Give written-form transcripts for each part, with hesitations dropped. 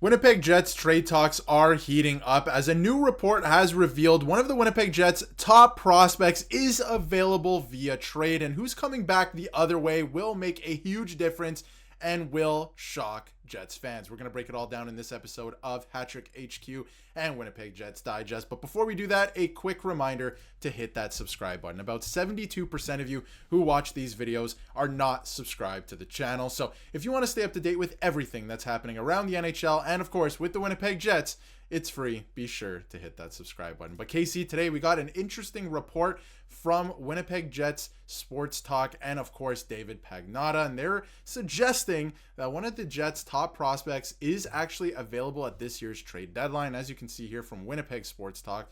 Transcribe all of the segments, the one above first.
Winnipeg Jets trade talks are heating up as a new report has revealed one of the Winnipeg Jets' top prospects is available via trade, and who's coming back the other way will make a huge difference and will shock Jets fans. We're going to break it all down in this episode of Hattrick HQ and Winnipeg Jets Digest. But before we do that, a quick reminder to hit that subscribe button. About 72% of you who watch these videos are not subscribed to the channel. So if you want to stay up to date with everything that's happening around the NHL and of course with the Winnipeg Jets, it's free. Be sure to hit that subscribe button. But KC, today we got an interesting report from Winnipeg Jets Sports Talk and of course David Pagnotta, and they're suggesting that one of the Jets' top prospects is actually available at this year's trade deadline. As you can see here from Winnipeg Sports Talk,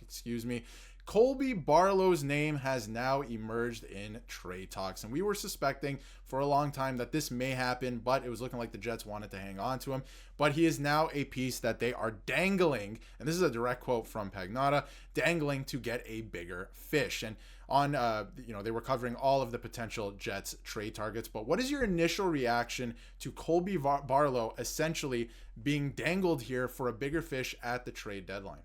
Colby Barlow's name has now emerged in trade talks, and we were suspecting for a long time that this may happen, but it was looking like the Jets wanted to hang on to him. But he is now a piece that they are dangling, and this is a direct quote from Pagnotta, dangling to get a bigger fish. And on, they were covering all of the potential Jets trade targets, but what is your initial reaction to Colby Barlow essentially being dangled here for a bigger fish at the trade deadline?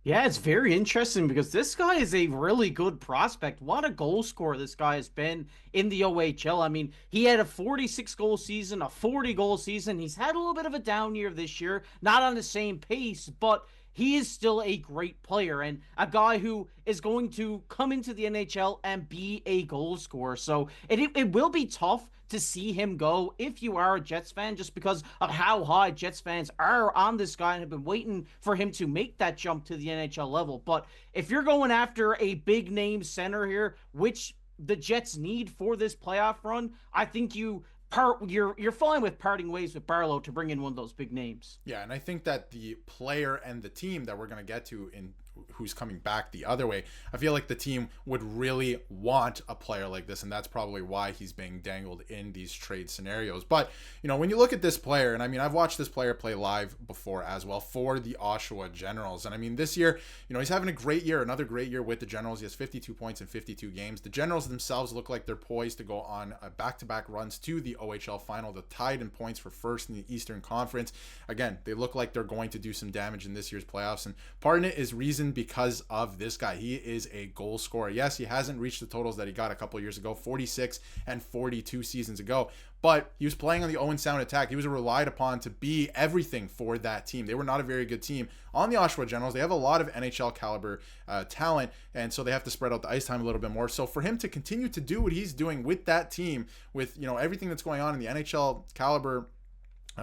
Yeah, it's very interesting because this guy is a really good prospect. What a goal scorer this guy has been in the OHL. I mean, he had a 46-goal season, a 40-goal season. He's had a little bit of a down year this year, not on the same pace, but he is still a great player and a guy who is going to come into the NHL and be a goal scorer. So it will be tough to see him go if you are a Jets fan, just because of how high Jets fans are on this guy and have been waiting for him to make that jump to the NHL level. But if you're going after a big name center here, which the Jets need for this playoff run, I think you're fine with parting ways with Barlow to bring in one of those big names. Yeah, and I think that the player and the team that we're going to get to in who's coming back the other way, I feel like the team would really want a player like this, and that's probably why he's being dangled in these trade scenarios. But, when you look at this player, and I mean, I've watched this player play live before as well for the Oshawa Generals, and I mean, this year, he's having a great year, another great year with the Generals. He has 52 points in 52 games. The Generals themselves look like they're poised to go on back-to-back runs to the OHL final. They're tied in points for first in the Eastern Conference. Again, they look like they're going to do some damage in this year's playoffs, and part of it is reason because of this guy. He is a goal scorer. Yes, he hasn't reached the totals that he got a couple years ago, 46 and 42 seasons ago, but he was playing on the Owen Sound attack. He was relied upon to be everything for that team. They were not a very good team on the Oshawa Generals. They have a lot of NHL caliber talent, and so they have to spread out the ice time a little bit more. So for him to continue to do what he's doing with that team, with everything that's going on in the NHL caliber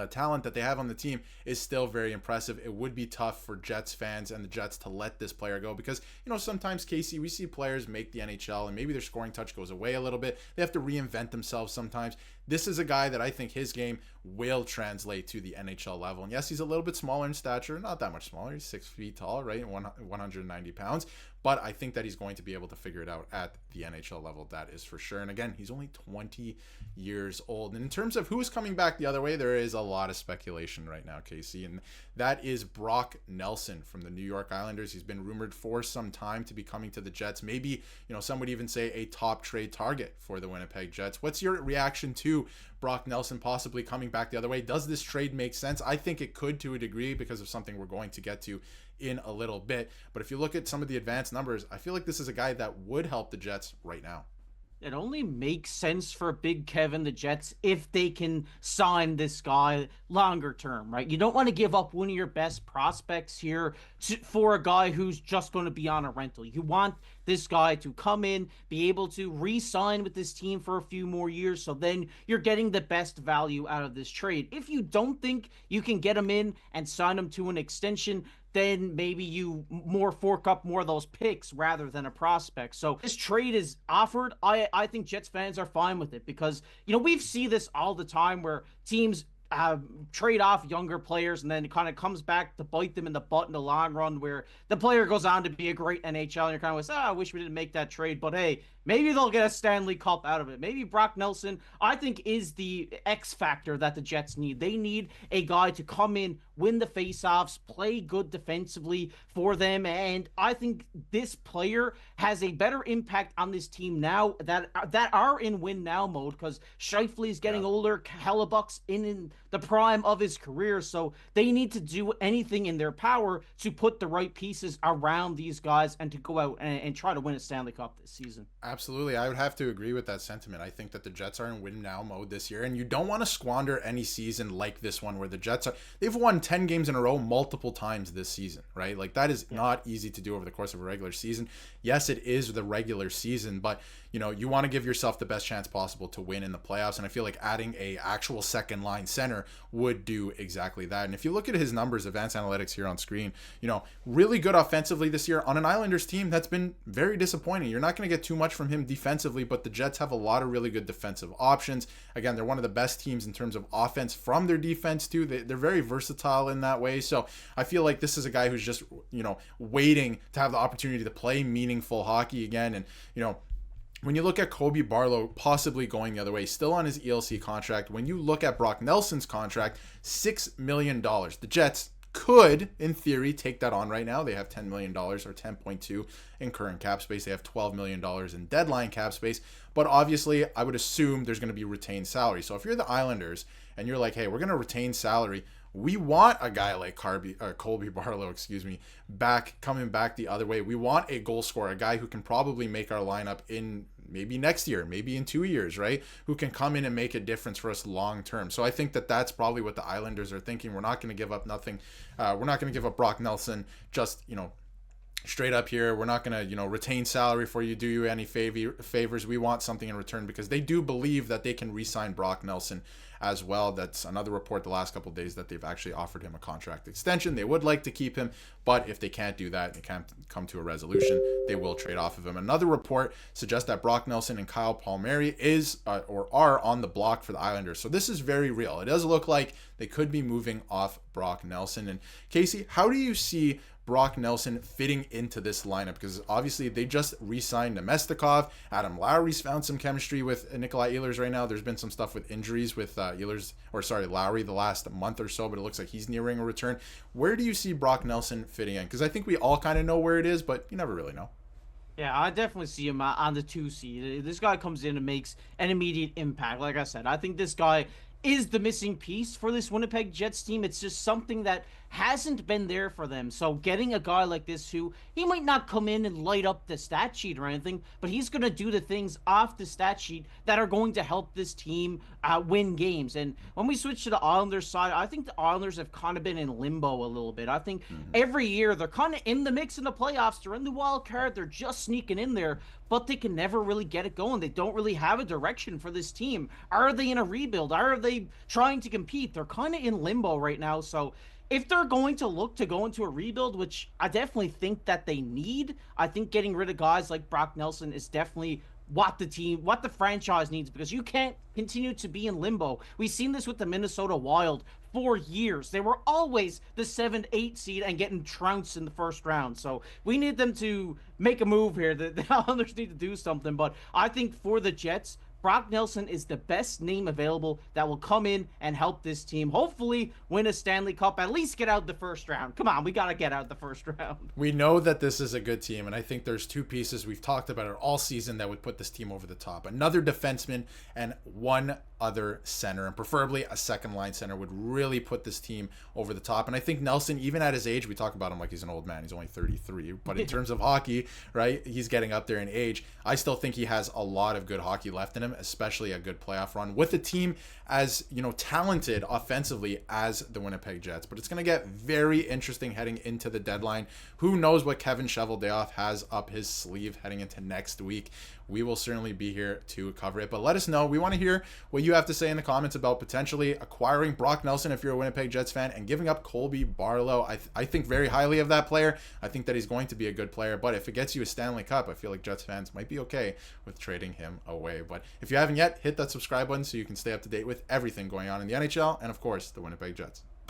talent that they have on the team, is still very impressive. It would be tough for Jets fans and the Jets to let this player go because, sometimes, Casey, we see players make the NHL and maybe their scoring touch goes away a little bit. They have to reinvent themselves sometimes. This is a guy that I think his game will translate to the NHL level. And yes, he's a little bit smaller in stature, not that much smaller. He's 6 feet tall, right? 190 pounds. But I think that he's going to be able to figure it out at the NHL level. That is for sure. And again, he's only 20 years old. And in terms of who's coming back the other way, there is a lot of speculation right now, Casey. And that is Brock Nelson from the New York Islanders. He's been rumored for some time to be coming to the Jets. Maybe, some would even say a top trade target for the Winnipeg Jets. What's your reaction to Brock Nelson possibly coming back the other way? Does this trade make sense? I think it could to a degree because of something we're going to get to in a little bit. But if you look at some of the advanced numbers, I feel like this is a guy that would help the Jets right now. It only makes sense for Big Kevin, the Jets, if they can sign this guy longer term, right? You don't want to give up one of your best prospects here for a guy who's just going to be on a rental. You want this guy to come in, be able to re-sign with this team for a few more years, so then you're getting the best value out of this trade. If you don't think you can get him in and sign him to an extension, then maybe you fork up more of those picks rather than a prospect. So this trade is offered. I think Jets fans are fine with it because, we've seen this all the time where teams trade off younger players and then it kind of comes back to bite them in the butt in the long run, where the player goes on to be a great NHL and you're kind of like, I wish we didn't make that trade, but hey, maybe they'll get a Stanley Cup out of it. Maybe Brock Nelson, I think, is the X factor that the Jets need. They need a guy to come in win the faceoffs, play good defensively for them. And I think this player has a better impact on this team now that are in win now mode, because Scheifele is getting older, Hellebuyck's in the prime of his career, so they need to do anything in their power to put the right pieces around these guys and to go out and try to win a Stanley Cup this season. Absolutely. I would have to agree with that sentiment. I think that the Jets are in win now mode this year, and you don't want to squander any season like this one where the Jets they've won 10 games in a row multiple times this season, right? Like, that is not easy to do over the course of a regular season. Yes, it is the regular season, but you want to give yourself the best chance possible to win in the playoffs, and I feel like adding a actual second line center would do exactly that. And if you look at his numbers, advanced analytics here on screen, really good offensively this year on an Islanders team that's been very disappointing. You're not going to get too much from him defensively, but the Jets have a lot of really good defensive options. Again, they're one of the best teams in terms of offense from their defense too. They're very versatile in that way. So I feel like this is a guy who's just, waiting to have the opportunity to play meaningful hockey again. And, when you look at Colby Barlow possibly going the other way, still on his ELC contract, when you look at Brock Nelson's contract, $6 million. The Jets could, in theory, take that on right now. They have $10 million or 10.2 in current cap space. They have $12 million in deadline cap space. But obviously, I would assume there's going to be retained salary. So if you're the Islanders and you're like, hey, we're going to retain salary, we want a guy like Colby Barlow, coming back the other way. We want a goal scorer, a guy who can probably make our lineup in maybe next year, maybe in 2 years, right? Who can come in and make a difference for us long term. So I think that that's probably what the Islanders are thinking. We're not going to give up nothing. We're not going to give up Brock Nelson just, straight up here. We're not going to, retain salary for you, do you any favors. We want something in return, because they do believe that they can re-sign Brock Nelson as well. That's another report the last couple of days that they've actually offered him a contract extension. They would like to keep him, but if they can't do that, they can't come to a resolution, they will trade off of him. Another report suggests that Brock Nelson and Kyle Palmieri are on the block for the Islanders. So this is very real. It does look like they could be moving off Brock Nelson. And Casey, how do you see Brock Nelson fitting into this lineup? Because obviously they just re-signed Nemestikov. Adam Lowry's found some chemistry with Nikolai Ehlers right now. There's been some stuff with injuries with Lowry the last month or so, but it looks like he's nearing a return. Where do you see Brock Nelson fitting in? Because I think we all kind of know where it is, but you never really know. Yeah, I definitely see him on the 2 seed. This guy comes in and makes an immediate impact. Like I said, I think this guy is the missing piece for this Winnipeg Jets team. It's just something that hasn't been there for them. So getting a guy like this, who he might not come in and light up the stat sheet or anything, but he's going to do the things off the stat sheet that are going to help this team win games. And when we switch to the Islanders side, I think the Islanders have kind of been in limbo a little bit. I think every year they're kind of in the mix in the playoffs. They're in the wild card. They're just sneaking in there, but they can never really get it going. They don't really have a direction for this team. Are they in a rebuild? Are they trying to compete? They're kind of in limbo right now. So if they're going to look to go into a rebuild, which I definitely think that they need, I think getting rid of guys like Brock Nelson is definitely what the franchise needs, because you can't continue to be in limbo. We've seen this with the Minnesota Wild for years. They were always the 7-8 seed and getting trounced in the first round. So we need them to make a move here. The Islanders need to do something. But I think for the Jets, Brock Nelson is the best name available that will come in and help this team hopefully win a Stanley Cup, at least get out the first round. Come on, we got to get out the first round. We know that this is a good team, and I think there's two pieces we've talked about it all season that would put this team over the top. Another defenseman and one other center, and preferably a second line center, would really put this team over the top. And I think Nelson, even at his age, we talk about him like he's an old man, he's only 33, but in terms of hockey, right, he's getting up there in age. I still think he has a lot of good hockey left in him, especially a good playoff run with a team as talented offensively as the Winnipeg Jets. But it's going to get very interesting heading into the deadline. Who knows what Kevin Cheveldayoff has up his sleeve heading into next week. We will certainly be here to cover it, but let us know. We want to hear what you have to say in the comments about potentially acquiring Brock Nelson if you're a Winnipeg Jets fan, and giving up Colby Barlow. I think very highly of that player. I think that he's going to be a good player, but if it gets you a Stanley Cup, I feel like Jets fans might be okay with trading him away. But if you haven't yet, hit that subscribe button so you can stay up to date with everything going on in the NHL and, of course, the Winnipeg Jets.